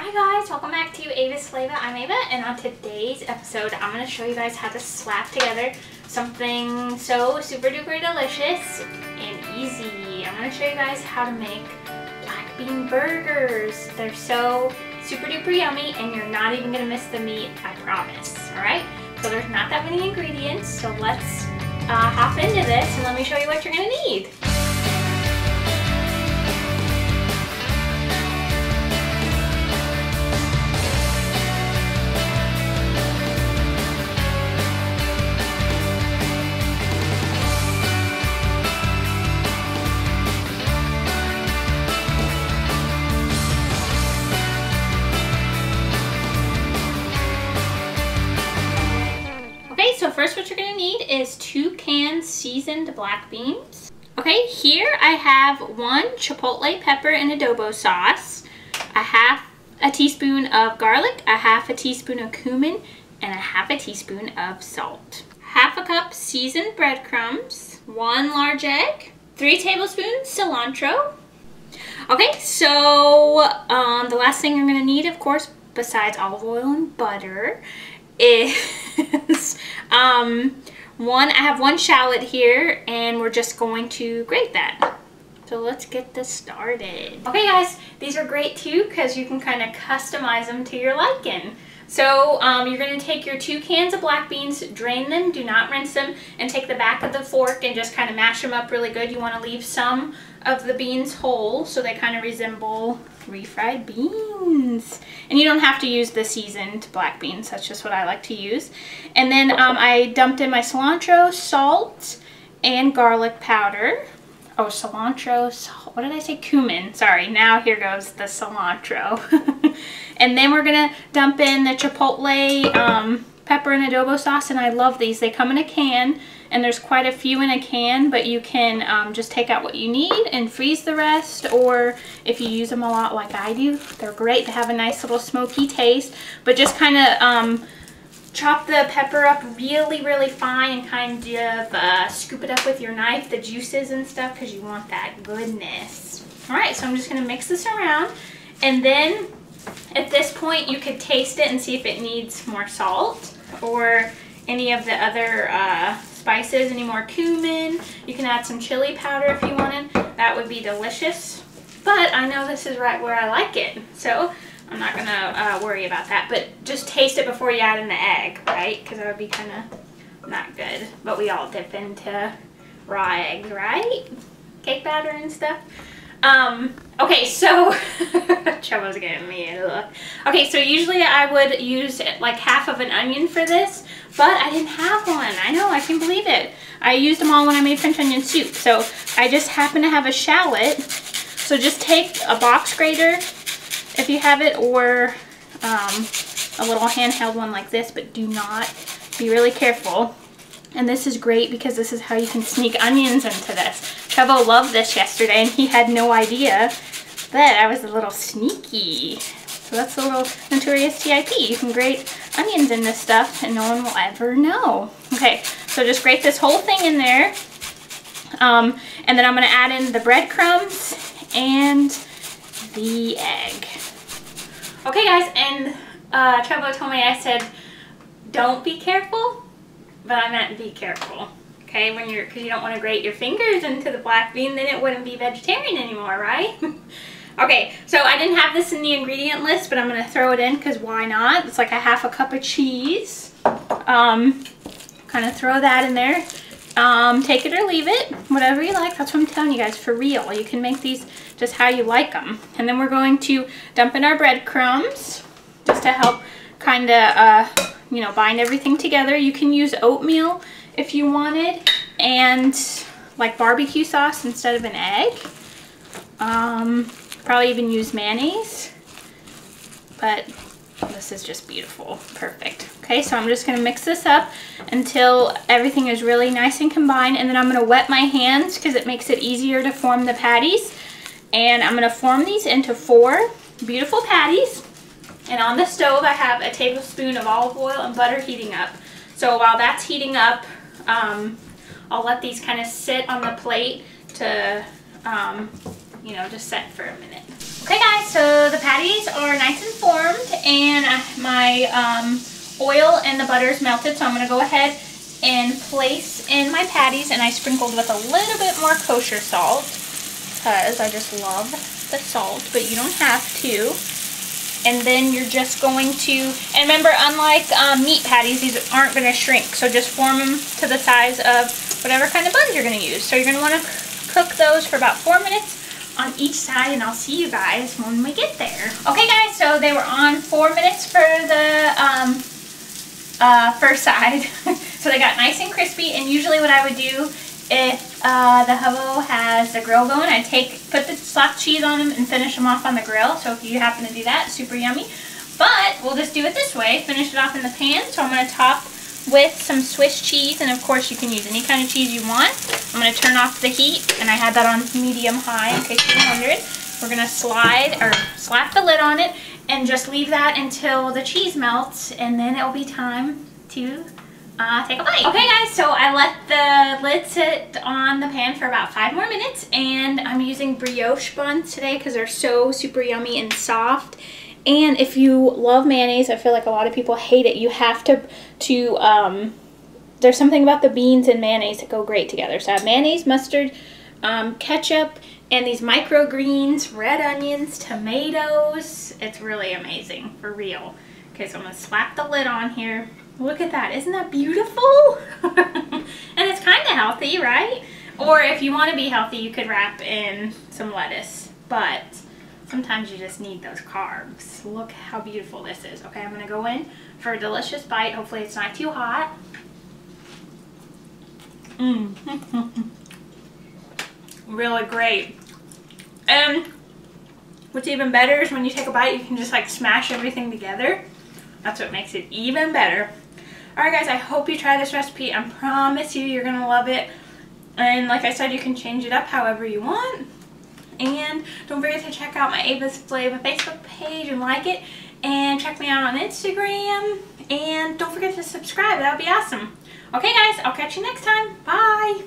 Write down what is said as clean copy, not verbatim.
Hi guys, welcome back to Ava'S Flava. I'm Ava, and on today's episode, I'm going to show you guys how to slap together something so super duper delicious and easy. I'm going to show you guys how to make black bean burgers. They're so super duper yummy, and you're not even going to miss the meat, I promise. Alright, so there's not that many ingredients, so let's hop into this and let me show you what you're going to need. So first what you're going to need is 2 cans seasoned black beans. Okay, here I have 1 chipotle pepper and adobo sauce, a half a teaspoon of garlic, a half a teaspoon of cumin, and a half a teaspoon of salt. Half a cup seasoned breadcrumbs, 1 large egg, 3 tablespoons cilantro. Okay, so the last thing you're going to need, of course, besides olive oil and butter, is I have 1 shallot here, and we're just going to grate that. So let's get this started. Okay guys, these are great too because you can kind of customize them to your liking. So you're going to take your 2 cans of black beans, drain them, do not rinse them, and take the back of the fork and just kind of mash them up really good. You want to leave some of the beans whole so they kind of resemble refried beans. And you don't have to use the seasoned black beans, that's just what I like to use. And then I dumped in my cilantro, salt, and garlic powder. Oh, cilantro, salt, what did I say? Cumin, sorry, now here goes the cilantro. And then we're gonna dump in the chipotle pepper and adobo sauce, and I love these. They come in a can, and there's quite a few in a can, but you can just take out what you need and freeze the rest, or if you use them a lot like I do, they're great to have a nice little smoky taste. But just kind of chop the pepper up really fine and kind of scoop it up with your knife, the juices and stuff, because you want that goodness. Alright, so I'm just going to mix this around, and then at this point you could taste it and see if it needs more salt or any of the other spices, any more cumin. You can add some chili powder if you wanted. That would be delicious. But I know this is right where I like it, so I'm not going to worry about that. But just taste it before you add in the egg, right? Because that would be kind of not good. But we all dip into raw eggs, right? Cake batter and stuff. Okay, so Chubbo's giving me a look. Okay, so usually I would use like half of an onion for this, but I didn't have one. I know, I can't believe it. I used them all when I made French onion soup, so I just happen to have a shallot. So just take a box grater if you have it, or a little handheld one like this, but do not, be really careful. And this is great because this is how you can sneak onions into this. Chubbo loved this yesterday, and he had no idea that I was a little sneaky. So that's a little notorious TIP. You can grate onions in this stuff, and no one will ever know. Okay, so just grate this whole thing in there. And then I'm going to add in the breadcrumbs and the egg. Okay, guys, and Chubbo told me, I said, don't be careful. But I meant be careful, okay, when because you don't want to grate your fingers into the black bean, then it wouldn't be vegetarian anymore, right? Okay, so I didn't have this in the ingredient list, but I'm going to throw it in because why not? It's like a half a cup of cheese. Kind of throw that in there. Take it or leave it, whatever you like. That's what I'm telling you guys, for real. You can make these just how you like them. And then we're going to dump in our breadcrumbs just to help kind of you know, bind everything together. You can use oatmeal if you wanted, and like barbecue sauce instead of an egg. Probably even use mayonnaise, but this is just beautiful, perfect. Okay, so I'm just going to mix this up until everything is really nice and combined, and then I'm going to wet my hands because it makes it easier to form the patties. And I'm going to form these into 4 beautiful patties. And on the stove, I have a tablespoon of olive oil and butter heating up. So while that's heating up, I'll let these kind of sit on the plate to, you know, just set for a minute. Okay guys, so the patties are nice and formed, and my oil and the butter is melted, so I'm going to go ahead and place in my patties, and I sprinkled with a little bit more kosher salt because I just love the salt, but you don't have to. And then you're just going to, and remember, unlike meat patties, these aren't going to shrink, so just form them to the size of whatever kind of buns you're going to use. So you're going to want to cook those for about 4 minutes on each side, and I'll see you guys when we get there. Okay guys, so they were on 4 minutes for the first side. So they got nice and crispy, and usually what I would do if the hobo has the grill going, I'd put the slapped cheese on them and finish them off on the grill. So if you happen to do that, super yummy. But we'll just do it this way, finish it off in the pan. So I'm going to top with some Swiss cheese, and of course you can use any kind of cheese you want. I'm going to turn off the heat, and I had that on medium-high in case you're wondering. We're going to slap the lid on it and just leave that until the cheese melts, and then it'll be time to take a bite. Okay guys, so I let the lid sit on the pan for about 5 more minutes, and I'm using brioche buns today because they're so super yummy and soft. And if you love mayonnaise, I feel like a lot of people hate it. You have to there's something about the beans and mayonnaise that go great together. So I have mayonnaise, mustard, ketchup, and these microgreens, red onions, tomatoes. It's really amazing, for real. Okay, so I'm going to slap the lid on here. Look at that. Isn't that beautiful? And it's kind of healthy, right? Or if you want to be healthy, you could wrap in some lettuce. But sometimes you just need those carbs. Look how beautiful this is. Okay, I'm going to go in for a delicious bite. Hopefully it's not too hot. Really great. And what's even better is when you take a bite, you can just like smash everything together. That's what makes it even better. Alright guys, I hope you try this recipe. I promise you're going to love it. And like I said, you can change it up however you want. And don't forget to check out my Ava'S Flava Facebook page and like it. And check me out on Instagram. And don't forget to subscribe. That would be awesome. Okay guys, I'll catch you next time. Bye!